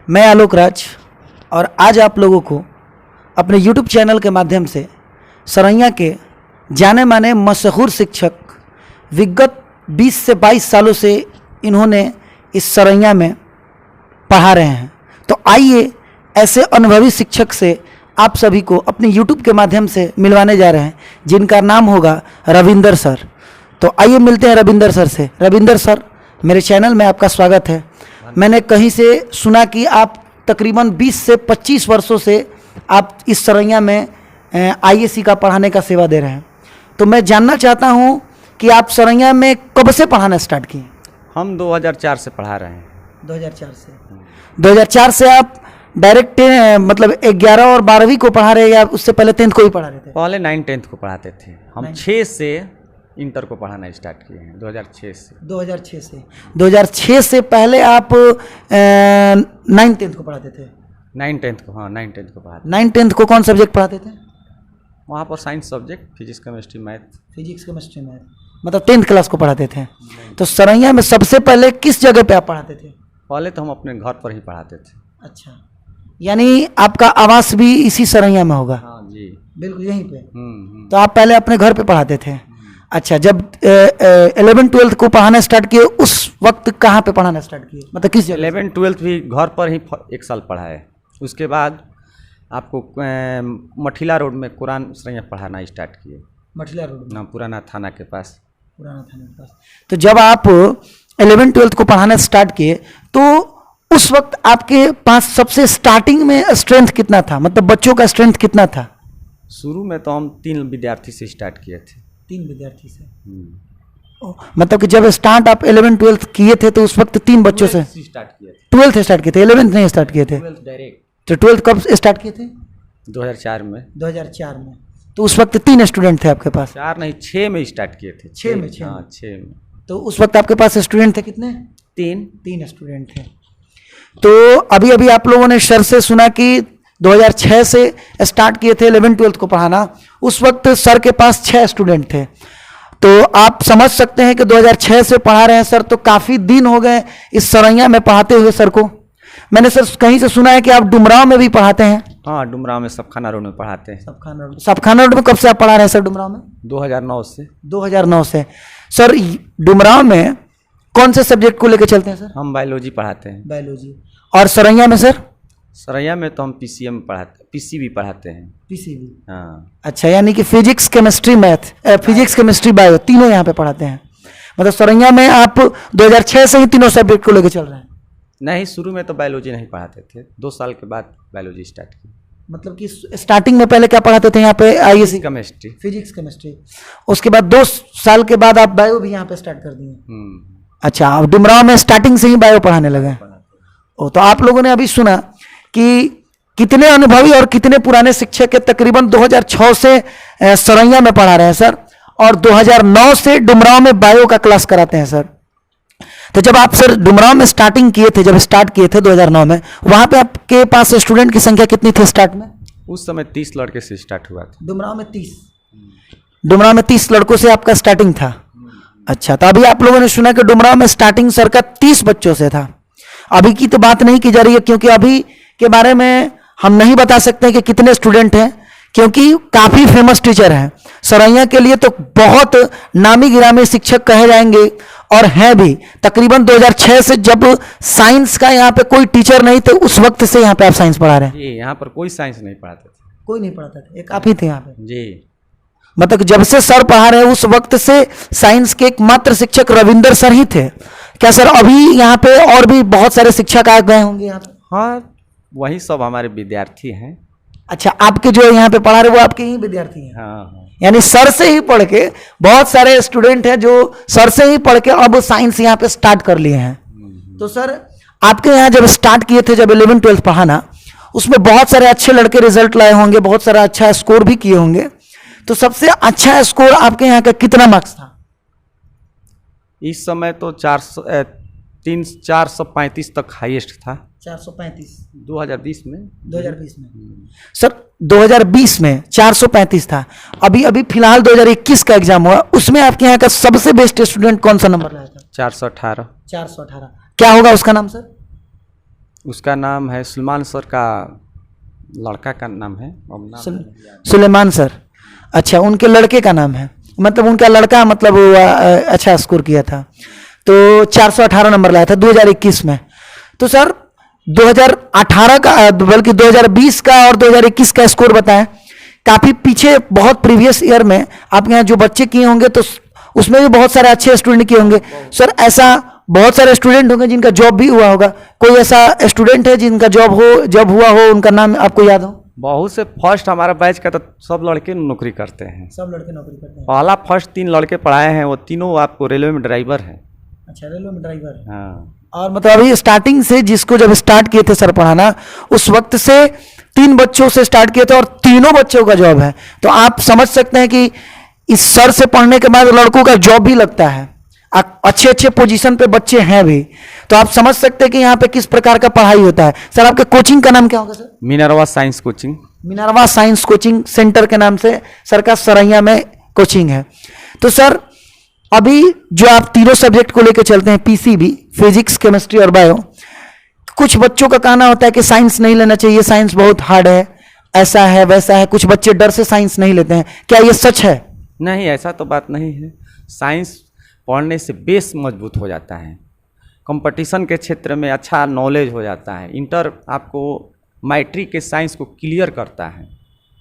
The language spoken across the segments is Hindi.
मैं आलोक राज और आज आप लोगों को अपने YouTube चैनल के माध्यम से सरैया के जाने माने मशहूर शिक्षक विगत 20 से 22 सालों से इन्होंने इस सरैया में पढ़ा रहे हैं। तो आइए ऐसे अनुभवी शिक्षक से आप सभी को अपने YouTube के माध्यम से मिलवाने जा रहे हैं, जिनका नाम होगा रविंदर सर। तो आइए मिलते हैं रविंदर सर से। रविंदर सर, मेरे चैनल में आपका स्वागत है। मैंने कहीं से सुना कि आप तकरीबन 20 से 25 वर्षों से आप इस सरैया में ISC का पढ़ाने का सेवा दे रहे हैं। तो मैं जानना चाहता हूं कि आप सरैया में कब से पढ़ाना स्टार्ट किए? हम 2004 से पढ़ा रहे हैं। 2004 से आप डायरेक्ट मतलब 11 और 12वीं को पढ़ा रहे हैं या उससे पहले 10th को ही पढ़ा रहे थे? पहले 9-10th को पढ़ाते थे हम। 6 से इंटर को पढ़ाना स्टार्ट किए हैं 2006 से पहले आप 9-10th को पढ़ाते थे? 9-10th को, हाँ 9-10th को पढ़ाते। 9-10th को कौन सब्जेक्ट पढ़ाते थे वहाँ पर? Science subject, physics chemistry math. मतलब 10th क्लास को पढ़ाते थे। तो सरैया में सबसे पहले किस जगह पे आप पढ़ाते थे? पहले तो हम अपने घर पर ही पढ़ाते थे। अच्छा, यानी आपका आवास भी इसी सरैया में होगा? हाँ जी, बिल्कुल यहीं पे। तो आप पहले अपने घर पे पढ़ाते थे? अच्छा, जब 11-12 को पढ़ाना स्टार्ट किए उस वक्त कहाँ पे पढ़ाना स्टार्ट किए, मतलब किस जगह? 11-12 भी घर पर ही 1 साल पढ़ा है। उसके बाद आपको मठिला रोड में कुरान सरैया पढ़ाना स्टार्ट किए। मठिला रोड ना, पुराना थाना के पास। तो जब आप 11-12 को पढ़ाना स्टार्ट किए तो उस वक्त आपके पास सबसे स्टार्टिंग में स्ट्रेंथ कितना था, मतलब बच्चों का स्ट्रेंथ कितना था? शुरू में तो हम 3 विद्यार्थी से स्टार्ट किए थे। 3 विद्यार्थी से? मतलब कि जब स्टार्ट आप 11-12 किए थे तो उस वक्त 3 बच्चों से स्टार्ट किए थे। 12th स्टार्ट किए थे, 11th नहीं स्टार्ट किए थे? 12th direct. तो 12th कब स्टार्ट किए थे? 2004 में। 2004 में। तो उस वक्त 3 स्टूडेंट थे आपके पास? 4 नहीं, 6 में स्टार्ट किए थे। 6 में? हाँ 6 में। तो उस वक्त आपके पास स्टूडेंट थे कितने? 3 स्टूडेंट थे। तो अभी अभी आप लोगों ने सर से सुना कि 2006 से स्टार्ट किए थे 11-12 को पढ़ाना। उस वक्त सर के पास 6 स्टूडेंट थे। तो आप समझ सकते हैं कि 2006 से पढ़ा रहे हैं सर, तो काफ़ी दिन हो गए इस सरैया में पढ़ाते हुए सर को। मैंने सर कहीं से सुना है कि आप डुमराव में भी पढ़ाते हैं? हाँ, डुमराव में सपखाना रोड में पढ़ाते हैं। सपखाना रोड में कब से आप पढ़ा रहे हैं सर डुमराव में? 2009 से। 2009 से। सर डुमराव में कौन से सब्जेक्ट को लेकर चलते हैं सर? हम बायोलॉजी पढ़ाते हैं। बायोलॉजी। और सरैया में सर? सरैया में तो हम PCM पढ़ाते, PCB पढ़ाते हैं। PCB? हाँ। अच्छा, यानी कि physics chemistry math, physics chemistry bio तीनों यहाँ पे पढ़ाते हैं। मतलब सरैया में आप 2006 से ही तीनों सब्जेक्ट को लेकर चल रहे हैं? नहीं, शुरू में तो बायोलॉजी नहीं पढ़ाते थे। 2 साल के बाद बायोलॉजी स्टार्ट की। मतलब कि स्टार्टिंग में पहले क्या पढ़ाते थे यहाँ पे? ISC chemistry, physics chemistry. उसके बाद 2 साल के बाद आप बायो भी यहाँ पे स्टार्ट कर दिए? अच्छा, आप डुमराव में स्टार्टिंग से ही बायो पढ़ाने लगे? ओ, तो आप लोगों ने अभी सुना कि कितने अनुभवी और कितने पुराने शिक्षक है। तकरीबन 2006 से सरैया में पढ़ा रहे हैं सर, और 2009 से डुमराव में बायो का क्लास कराते हैं सर। तो जब आप सर डुमराव में स्टार्टिंग किए थे, जब स्टार्ट किए थे 2009 में, वहां पे आपके पास स्टूडेंट की संख्या कितनी थी स्टार्ट में? उस समय 30 लड़के से स्टार्ट हुआ था। डुमराव में 30 लड़कों से आपका स्टार्टिंग था? अच्छा, तो अभी आप लोगों ने सुना कि डुमराव में स्टार्टिंग सर का 30 बच्चों से था। अभी की तो बात नहीं की जा रही है, क्योंकि अभी के बारे में हम नहीं बता सकते कि कितने स्टूडेंट हैं, क्योंकि काफी फेमस टीचर हैं सरैया के लिए। तो बहुत नामी गिरामी शिक्षक कहे जाएंगे और हैं भी। तकरीबन 2006 से जब साइंस का यहाँ पे कोई टीचर नहीं थे, उस वक्त से यहाँ पे आप साइंस पढ़ा रहे हैं? जी, यहाँ पर कोई साइंस नहीं पढ़ाते थे। कोई नहीं पढ़ाता था, एक आप ही थे यहाँ पे? जी। मतलब जब से सर पढ़ा रहे हैं उस वक्त से साइंस के एकमात्र शिक्षक रविंदर सर ही थे क्या सर? अभी यहाँ पे और भी बहुत सारे शिक्षक आ गए होंगे यहाँ पे? हाँ, वही सब हमारे विद्यार्थी हैं। अच्छा, आपके जो यहाँ पे पढ़ा रहे वो आपके ही विद्यार्थी हैं? हाँ। यानी सर से ही पढ़ के बहुत सारे स्टूडेंट हैं जो सर से ही पढ़ के अब साइंस यहाँ पे स्टार्ट कर लिए हैं। तो सर आपके यहाँ जब स्टार्ट किए थे, जब 11-12 पढ़ाना, उसमें बहुत सारे अच्छे लड़के रिजल्ट लाए होंगे, बहुत सारा अच्छा स्कोर भी किए होंगे। तो सबसे अच्छा स्कोर आपके यहाँ का कितना मार्क्स था इस समय? तो 435 तक हाईएस्ट था। 435? 2020 में। सर 2020 में 435 था। अभी अभी फिलहाल 2021 का एग्जाम हुआ, उसमें आपके यहाँ का सबसे बेस्ट स्टूडेंट कौन सा नंबर लाया था? 418। क्या होगा उसका नाम सर? उसका नाम है सुलेमान सर का लड़का का नाम है, अब नाम सुलेमान सर। अच्छा, उनके लड़के का नाम है, मतलब उनका लड़का मतलब वो अच्छा स्कोर किया था, तो 418 नंबर लाया था 2021 में। तो सर 2018 का बल्कि 2020 का और 2021 का स्कोर बताएं। काफ़ी पीछे बहुत प्रीवियस ईयर में आपके यहाँ जो बच्चे किए होंगे तो उसमें भी बहुत सारे अच्छे स्टूडेंट किए होंगे। सर ऐसा बहुत सारे स्टूडेंट होंगे जिनका जॉब भी हुआ होगा, कोई ऐसा स्टूडेंट है जिनका जॉब हुआ हो, उनका नाम आपको याद हो? बहुत से फर्स्ट हमारा बैच का तो सब लड़के नौकरी करते हैं, सब लड़के नौकरी करते हैं। पहला फर्स्ट 3 लड़के पढ़ाए हैं, वो तीनों आपको रेलवे में ड्राइवर हैं। अच्छा, रेलवे में ड्राइवर। हाँ, और मतलब अभी स्टार्टिंग से जिसको जब स्टार्ट किए थे सर पढ़ाना, उस वक्त से 3 बच्चों से स्टार्ट किए थे और तीनों बच्चों का जॉब है। तो आप समझ सकते हैं कि इस सर से पढ़ने के बाद लड़कों का जॉब भी लगता है, अच्छे अच्छे पोजीशन पे बच्चे हैं भी। तो आप समझ सकते हैं कि यहाँ पे किस प्रकार का पढ़ाई होता है। सर आपके कोचिंग का नाम क्या होगा sir? Minerva science coaching. Minerva science coaching centre के नाम से सर का सरैया में कोचिंग है। तो सर अभी जो आप तीनों सब्जेक्ट को लेकर चलते हैं, पीसीबी, फिजिक्स, केमिस्ट्री और बायो, कुछ बच्चों का कहना होता है कि साइंस नहीं लेना चाहिए, साइंस बहुत हार्ड है, ऐसा है वैसा है, कुछ बच्चे डर से साइंस नहीं लेते हैं, क्या ये सच है? नहीं, ऐसा तो बात नहीं है। साइंस पढ़ने से बेस मजबूत हो जाता है, कंपटीशन के क्षेत्र में अच्छा नॉलेज हो जाता है। इंटर आपको मैट्रिक के साइंस को क्लियर करता है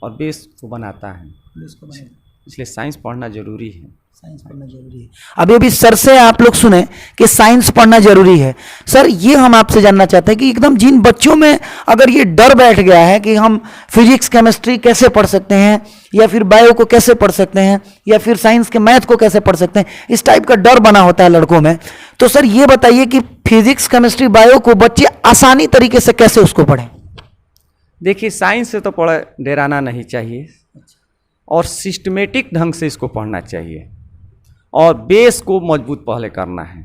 और बेस को बनाता है, इसलिए साइंस पढ़ना जरूरी है। साइंस पढ़ना जरूरी है। अभी अभी सर से आप लोग सुने कि साइंस पढ़ना जरूरी है। सर ये हम आपसे जानना चाहते हैं कि एकदम जिन बच्चों में अगर ये डर बैठ गया है कि हम फिजिक्स केमिस्ट्री कैसे पढ़ सकते हैं, या फिर बायो को कैसे पढ़ सकते हैं, या फिर साइंस के मैथ को कैसे पढ़ सकते हैं, इस टाइप का डर बना होता है लड़कों में। तो सर ये बताइए कि फिजिक्स केमिस्ट्री बायो को बच्चे आसानी तरीके से कैसे उसको पढ़ें? देखिए, साइंस से तो पढ़ डराना नहीं चाहिए और सिस्टमेटिक ढंग से इसको पढ़ना चाहिए और बेस को मजबूत पहले करना है।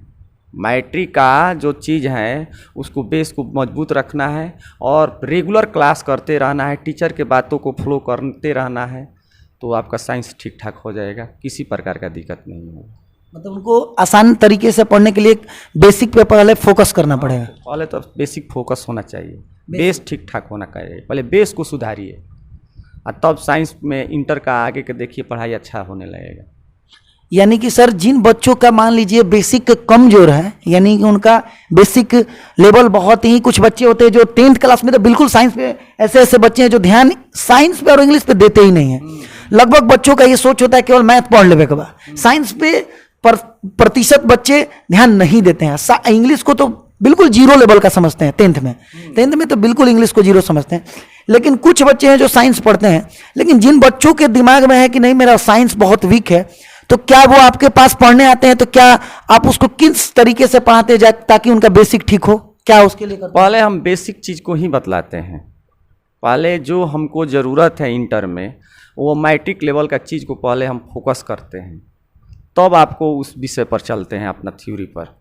मैट्रिक का जो चीज़ है उसको बेस को मजबूत रखना है और रेगुलर क्लास करते रहना है, टीचर के बातों को फॉलो करते रहना है, तो आपका साइंस ठीक ठाक हो जाएगा, किसी प्रकार का दिक्कत नहीं होगा। मतलब उनको आसान तरीके से पढ़ने के लिए बेसिक पे पहले फोकस करना पड़ेगा। पहले तो बेसिक फोकस होना चाहिए, बेस ठीक ठाक होना चाहिए, पहले बेस को सुधारिए और तब साइंस में इंटर का आगे के देखिए पढ़ाई अच्छा होने लगेगा। यानी कि सर जिन बच्चों का मान लीजिए बेसिक कमजोर है, यानी कि उनका बेसिक लेवल बहुत ही, कुछ बच्चे होते हैं जो 10th क्लास में तो बिल्कुल साइंस पे, ऐसे ऐसे बच्चे हैं जो ध्यान साइंस पे और इंग्लिश पे देते ही नहीं है। लगभग बच्चों का ये सोच होता है केवल मैथ पढ़ लेवे के बाद, साइंस पे प्रतिशत बच्चे ध्यान नहीं देते हैं। इंग्लिश को तो बिल्कुल जीरो लेवल का समझते हैं 10th में तो बिल्कुल इंग्लिश को जीरो समझते हैं। लेकिन कुछ बच्चे हैं जो साइंस पढ़ते हैं, लेकिन जिन बच्चों के दिमाग में है कि नहीं मेरा साइंस बहुत वीक है, तो क्या वो आपके पास पढ़ने आते हैं, तो क्या आप उसको किस तरीके से पढ़ाते हैं ताकि उनका बेसिक ठीक हो, क्या उसके लिए करते हैं? पहले हम बेसिक चीज़ को ही बतलाते हैं। पहले जो हमको ज़रूरत है इंटर में, वो मैट्रिक लेवल का चीज़ को पहले हम फोकस करते हैं, तब आपको उस विषय पर चलते हैं, अपना थ्योरी पर।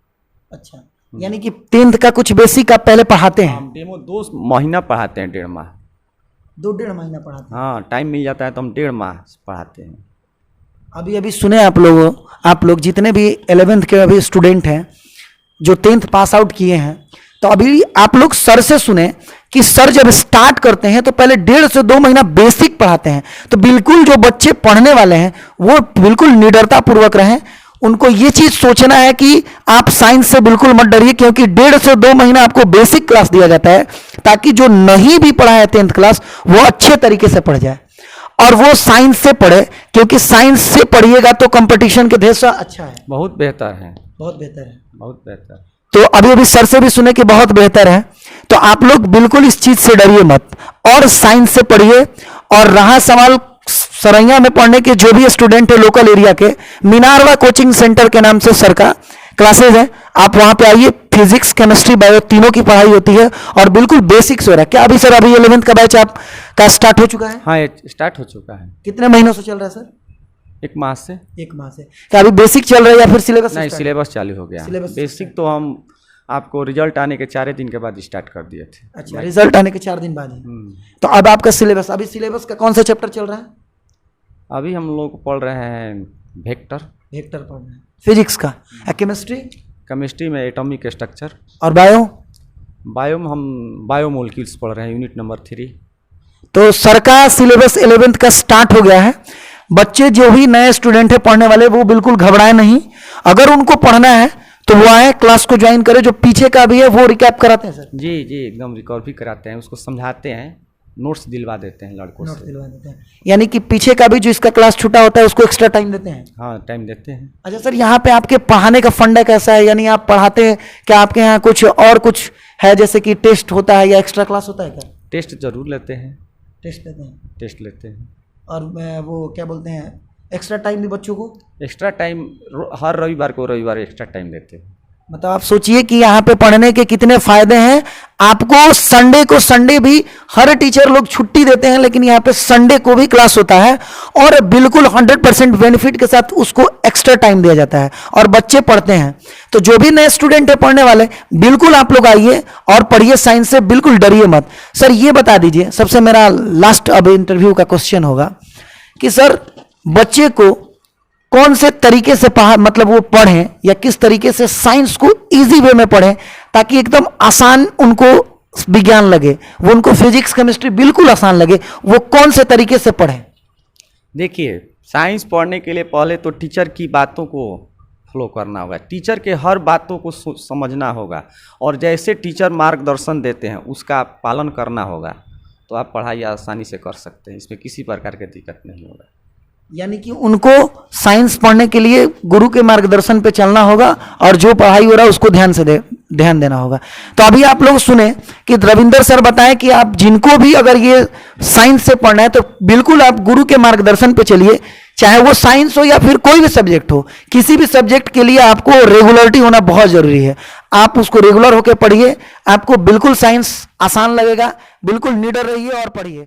अच्छा, यानी कि 10th का कुछ बेसिक आप पहले पढ़ाते हैं? हम डेमो 2 महीना पढ़ाते हैं, 1.5 माह। 2-1.5 महीना पढ़ाते हैं? हाँ, टाइम मिल जाता है तो हम 1.5 माह पढ़ाते हैं। अभी अभी सुने आप लोग जितने भी 11th के अभी स्टूडेंट हैं जो 10th पास आउट किए हैं, तो अभी आप लोग सर से सुने कि सर जब स्टार्ट करते हैं तो पहले 1.5 से 2 महीना बेसिक पढ़ाते हैं। तो बिल्कुल जो बच्चे पढ़ने वाले हैं वो बिल्कुल निडरता पूर्वक रहें, उनको ये चीज सोचना है कि आप साइंस से बिल्कुल मत डरिए, क्योंकि 1.5 से 2 महीना आपको बेसिक क्लास दिया जाता है ताकि जो नहीं भी पढ़ा है 10th क्लास वो अच्छे तरीके से पढ़ जाए और वो साइंस से पढ़े, क्योंकि साइंस से पढ़िएगा तो कंपटीशन के देश अच्छा है, बहुत बेहतर है, बहुत बेहतर है, बहुत बेहतर। तो अभी अभी सर से भी सुने कि बहुत बेहतर है। तो आप लोग बिल्कुल इस चीज से डरिए मत और साइंस से पढ़िए। और रहा सवाल सरैया में पढ़ने के जो भी स्टूडेंट है लोकल एरिया के, मिनारवा कोचिंग सेंटर के नाम से सर का क्लासेज है, आप वहां पे आइए। फिजिक्स केमिस्ट्री बायो तीनों की पढ़ाई होती है और बिल्कुल बेसिक से हो रहा है। क्या अभी सर अभी 11th का बैच आपका स्टार्ट हो चुका है? हाँ, स्टार्ट हो चुका है। कितने महीनों से चल रहा है सर? 1 माह से। 1 माह से। क्या अभी बेसिक चल रहा है या फिर सिलेबस? नहीं, सिलेबस चालू हो गया। बेसिक तो हम आपको रिजल्ट आने के 4 दिन के बाद स्टार्ट कर दिए थे। अच्छा, रिजल्ट आने के 4 दिन बाद ही। तो अब आपका सिलेबस, अभी सिलेबस का कौन सा चैप्टर चल रहा है? अभी हम लोग पढ़ रहे हैं वेक्टर पढ़ रहे हैं, फिजिक्स का। केमिस्ट्री? केमिस्ट्री में एटॉमिक स्ट्रक्चर। और बायो? हम बायोमोलिक्यूल्स पढ़ रहे हैं, यूनिट नंबर 3। तो सर का सिलेबस 11th का स्टार्ट हो गया है। बच्चे जो भी नए स्टूडेंट है पढ़ने वाले, वो बिल्कुल घबराए नहीं। अगर उनको पढ़ना है तो वो आए, क्लास को ज्वाइन करें। जो पीछे का भी है वो रिकैप कराते हैं सर? जी जी, एकदम रिकवर भी कराते हैं, उसको समझाते हैं, नोट्स दिलवा देते हैं लड़कों नोट्स से। दिलवा देते हैं, यानी कि पीछे का भी जो इसका क्लास छूटा होता है उसको एक्स्ट्रा टाइम देते हैं? हाँ, टाइम देते हैं। अच्छा सर, यहाँ पे आपके पढ़ाने का फंडा कैसा है? यानी आप पढ़ाते हैं क्या? आपके यहाँ कुछ और कुछ है, जैसे कि टेस्ट होता है या एक्स्ट्रा क्लास होता है क्या? टेस्ट जरूर लेते हैं। टेस्ट लेते हैं? टेस्ट लेते हैं। और वो क्या बोलते हैं, एक्स्ट्रा टाइम भी बच्चों को? एक्स्ट्रा टाइम हर रविवार एक्स्ट्रा टाइम देते हैं। मतलब आप सोचिए कि यहाँ पे पढ़ने के कितने फायदे हैं। आपको संडे को, संडे भी हर टीचर लोग छुट्टी देते हैं, लेकिन यहाँ पे संडे को भी क्लास होता है और बिल्कुल 100% बेनिफिट के साथ उसको एक्स्ट्रा टाइम दिया जाता है और बच्चे पढ़ते हैं। तो जो भी नए स्टूडेंट है पढ़ने वाले, बिल्कुल आप लोग आइए और पढ़िए साइंस से, बिल्कुल डरिए मत। सर ये बता दीजिए, सबसे मेरा लास्ट अब इंटरव्यू का क्वेश्चन होगा कि सर बच्चे को कौन से तरीके से मतलब वो पढ़ें, या किस तरीके से साइंस को इजी वे में पढ़ें ताकि एकदम आसान उनको विज्ञान लगे, वो उनको फिजिक्स केमिस्ट्री बिल्कुल आसान लगे, वो कौन से तरीके से पढ़ें? देखिए, साइंस पढ़ने के लिए पहले तो टीचर की बातों को फॉलो करना होगा, टीचर के हर बातों को समझना होगा और जैसे टीचर मार्गदर्शन देते हैं उसका पालन करना होगा, तो आप पढ़ाई आसानी से कर सकते हैं, इसमें किसी प्रकार की दिक्कत नहीं होगा। यानी कि उनको साइंस पढ़ने के लिए गुरु के मार्गदर्शन पे चलना होगा और जो पढ़ाई हो रहा है उसको ध्यान देना होगा। तो अभी आप लोग सुने कि रविंदर सर बताएं कि आप जिनको भी अगर ये साइंस से पढ़ना है तो बिल्कुल आप गुरु के मार्गदर्शन पे चलिए, चाहे वो साइंस हो या फिर कोई भी सब्जेक्ट हो। किसी भी सब्जेक्ट के लिए आपको रेगुलरिटी होना बहुत जरूरी है। आप उसको रेगुलर होकर पढ़िए, आपको बिल्कुल साइंस आसान लगेगा। बिल्कुल निडर रहिए और पढ़िए।